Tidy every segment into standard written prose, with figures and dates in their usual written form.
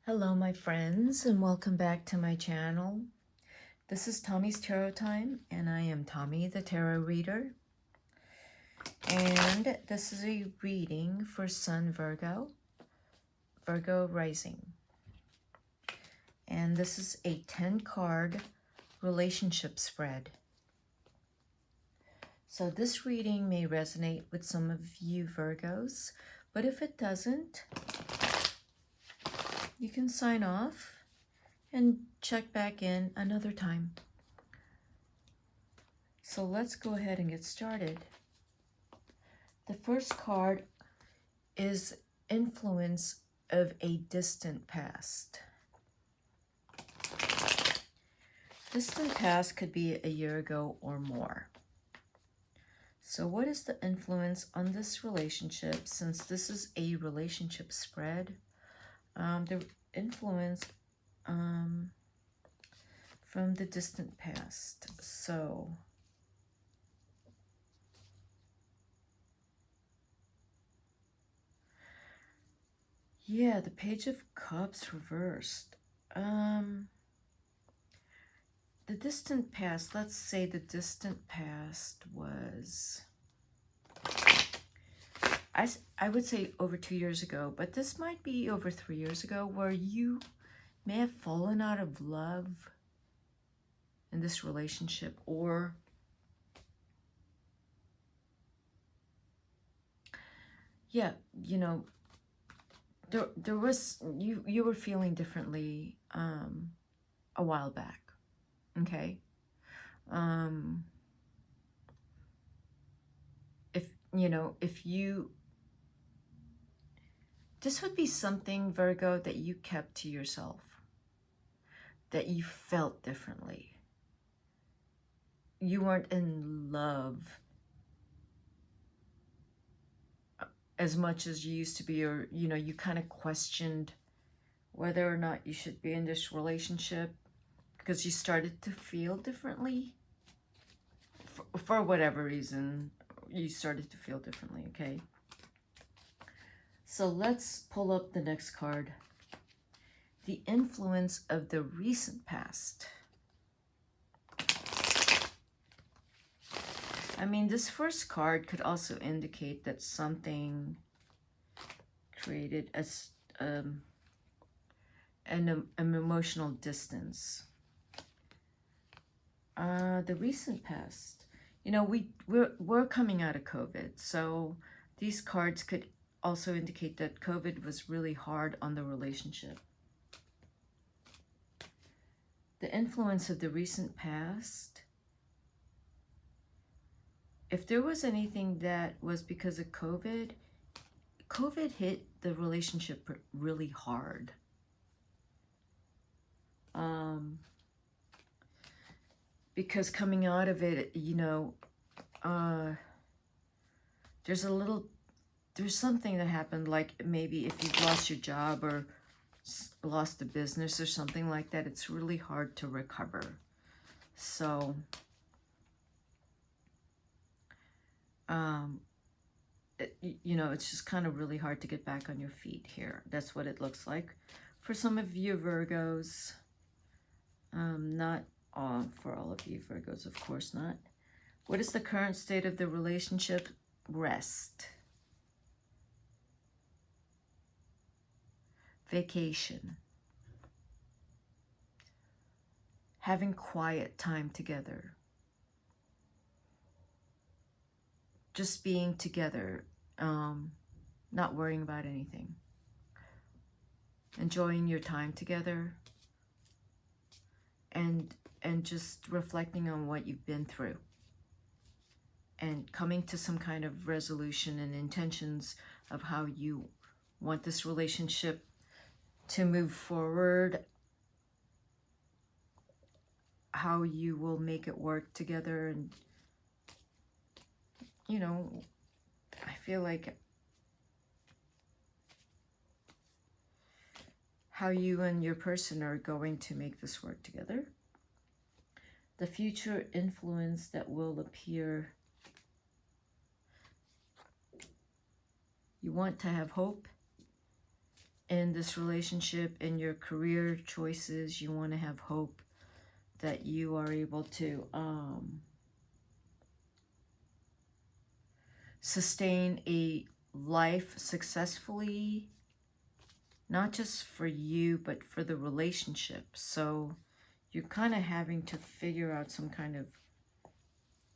Hello my friends and welcome back to my channel. This is Tommy's Tarot Time and I am Tommy the Tarot Reader. And this is a reading for Sun Virgo, Virgo Rising. And this is a 10 card relationship spread. So this reading may resonate with some of you Virgos, but if it doesn't, you can sign off and check back in another time. So let's go ahead and get started. The first card is influence of a distant past. Distant past could be a year ago or more. So what is the influence on this relationship? Since this is a relationship spread, the influence from the distant past. So yeah, the Page of Cups reversed. The distant past, let's say the distant past was, I would say over 2 years ago, but this might be over 3 years ago, where you may have fallen out of love in this relationship, or yeah, you know, there was, you were feeling differently a while back. Okay. If you, this would be something, Virgo, that you kept to yourself, that you felt differently. You weren't in love as much as you used to be, or, you kind of questioned whether or not you should be in this relationship because you started to feel differently. For whatever reason, you started to feel differently, okay? So let's pull up the next card. The influence of the recent past. I mean, this first card could also indicate that something created an emotional distance. The recent past. We're coming out of COVID, so these cards could also indicate that COVID was really hard on the relationship. The influence of the recent past. If there was anything that was because of COVID, COVID hit the relationship really hard. Because coming out of it, there's something that happened, like maybe if you've lost your job or lost a business or something like that, it's really hard to recover. So, it's just kind of really hard to get back on your feet here. That's what it looks like. For some of you Virgos, not all, for all of you Virgos, of course not. What is the current state of the relationship? Rest. Vacation. Having quiet time together. Just being together, not worrying about anything. Enjoying your time together. And just reflecting on what you've been through. And coming to some kind of resolution and intentions of how you want this relationship to move forward. How you will make it work together. And, I feel like how you and your person are going to make this work together. The future influence that will appear. You want to have hope. in this relationship, in your career choices. You want to have hope that you are able to sustain a life successfully, not just for you, but for the relationship. So you're kind of having to figure out some kind of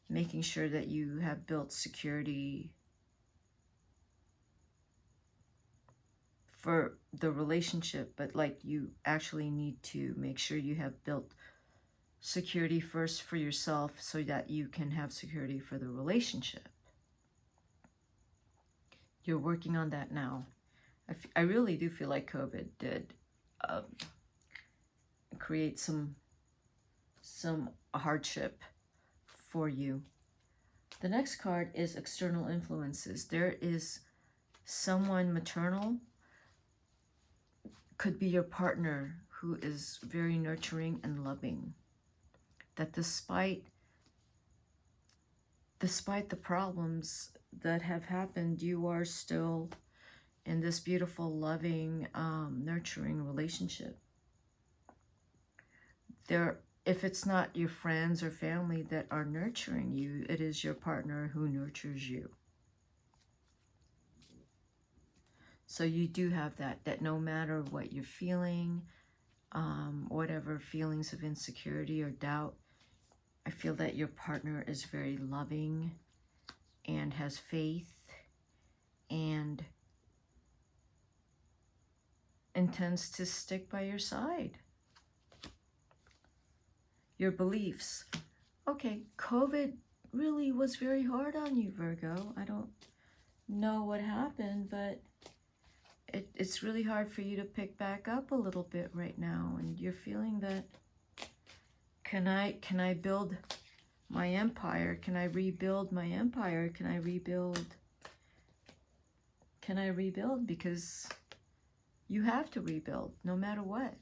making sure that you have built security for the relationship, but like you actually need to make sure you have built security first for yourself so that you can have security for the relationship. You're working on that now. I really do feel like COVID did create some hardship for you. The next card is external influences. There is someone maternal, could be your partner, who is very nurturing and loving. That despite the problems that have happened, you are still in this beautiful, loving, nurturing relationship. If it's not your friends or family that are nurturing you, it is your partner who nurtures you. So you do have that no matter what you're feeling, whatever feelings of insecurity or doubt, I feel that your partner is very loving and has faith and intends to stick by your side. Your beliefs. Okay, COVID really was very hard on you, Virgo. I don't know what happened, but it's really hard for you to pick back up a little bit right now. And you're feeling that, can I build my empire? Can I rebuild my empire? Can I rebuild? Because you have to rebuild no matter what.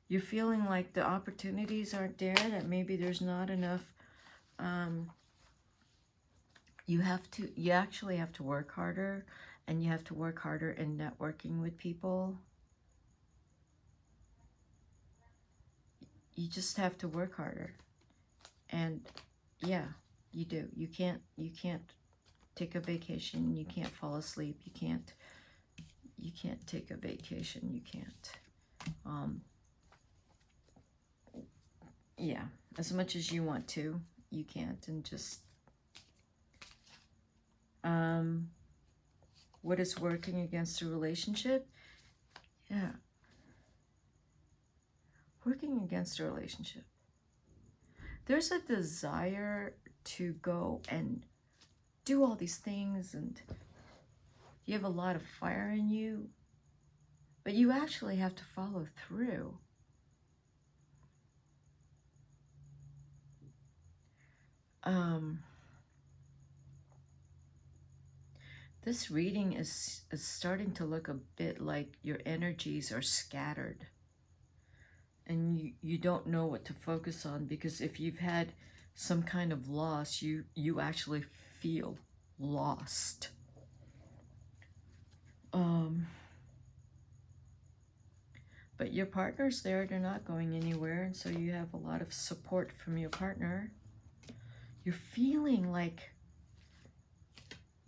You're feeling like the opportunities aren't there, that maybe there's not enough. You actually have to work harder, and you have to work harder in networking with people. You just have to work harder. And yeah, you do. You can't take a vacation. You can't fall asleep. You can't take a vacation. You can't. Yeah, as much as you want to, you can't. And just what is working against a relationship? Yeah, working against a relationship. There's a desire to go and do all these things, and you have a lot of fire in you, but you actually have to follow through. This reading is starting to look a bit like your energies are scattered, and you don't know what to focus on, because if you've had some kind of loss, you actually feel lost. But your partner's there, they're not going anywhere, and so you have a lot of support from your partner. You're feeling like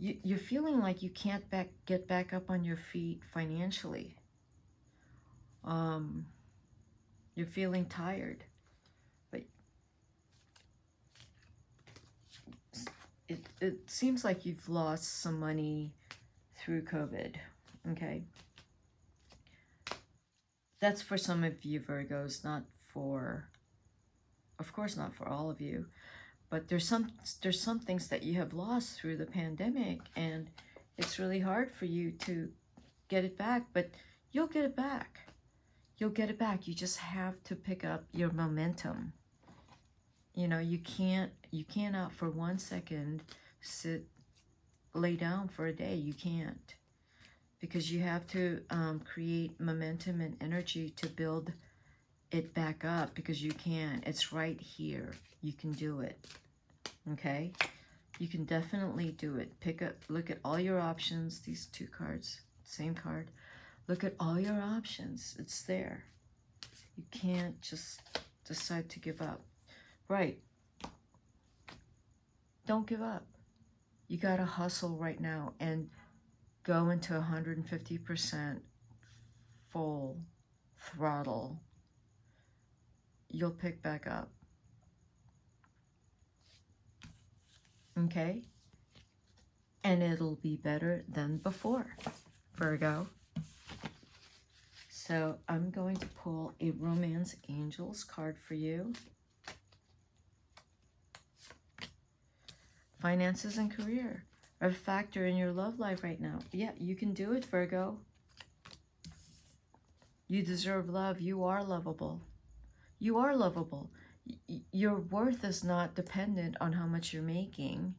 you're feeling like you can't get back up on your feet financially. You're feeling tired, but it seems like you've lost some money through COVID. Okay, that's for some of you Virgos, not for, of course, not for all of you. But there's some things that you have lost through the pandemic, and it's really hard for you to get it back, but you'll get it back. You'll get it back. You just have to pick up your momentum. You know, you cannot for 1 second lay down for a day. You can't, because you have to create momentum and energy to build it back up, because you can. It's right here. You can do it. Okay? You can definitely do it. Look at all your options. These two cards, same card. Look at all your options. It's there. You can't just decide to give up. Right. Don't give up. You got to hustle right now and go into 150% full throttle. You'll pick back up. Okay? And it'll be better than before, Virgo. So I'm going to pull a Romance Angels card for you. Finances and career are a factor in your love life right now. Yeah, you can do it, Virgo. You deserve love. You are lovable. You are lovable. Your worth is not dependent on how much you're making.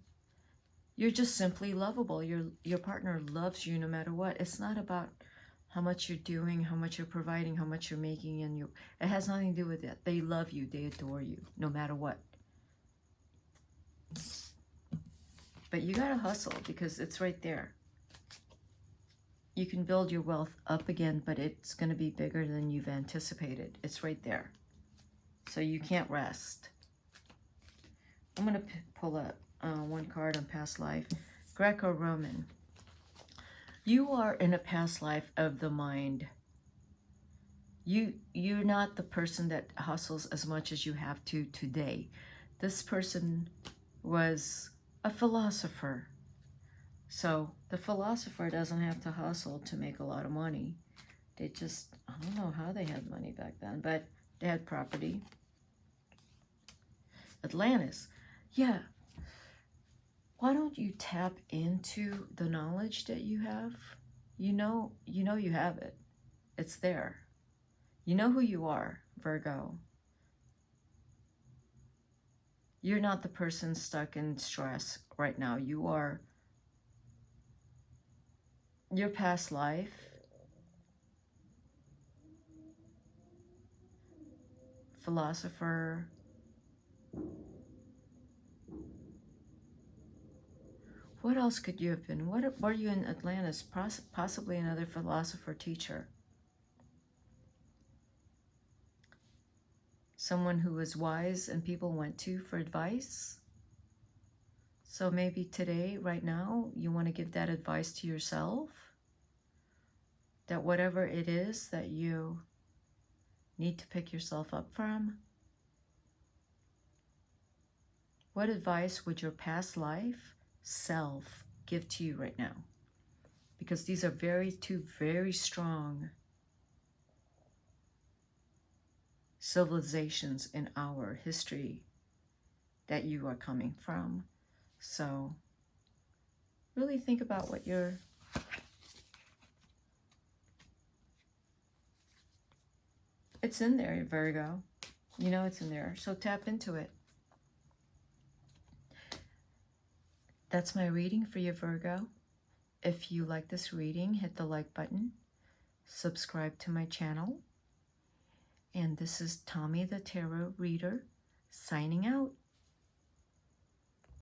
You're just simply lovable. Your partner loves you no matter what. It's not about how much you're doing, how much you're providing, how much you're making, and it has nothing to do with that. They love you. They adore you no matter what. But you gotta hustle because it's right there. You can build your wealth up again, but it's gonna be bigger than you've anticipated. It's right there. So you can't rest. I'm gonna pull up one card on past life. Greco-Roman. You are in a past life of the mind. You're not the person that hustles as much as you have to today. This person was a philosopher. So the philosopher doesn't have to hustle to make a lot of money. They just, I don't know how they had money back then, but they had property. Atlantis. Yeah. Why don't you tap into the knowledge that you have? You know you have it. It's there. You know who you are, Virgo. You're not the person stuck in stress right now. You are your past life. Philosopher. What else could you have been? What were you in Atlantis? Possibly another philosopher teacher. Someone who was wise and people went to for advice. So maybe today, right now, you want to give that advice to yourself. That whatever it is that you need to pick yourself up from. What advice would your past life self give to you right now? Because these are two very strong civilizations in our history that you are coming from. So really think about what you're it's in there, Virgo. You know it's in there, so tap into it. That's my reading for you, Virgo. If you like this reading, hit the like button, subscribe to my channel, and this is Tommy the Tarot Reader signing out.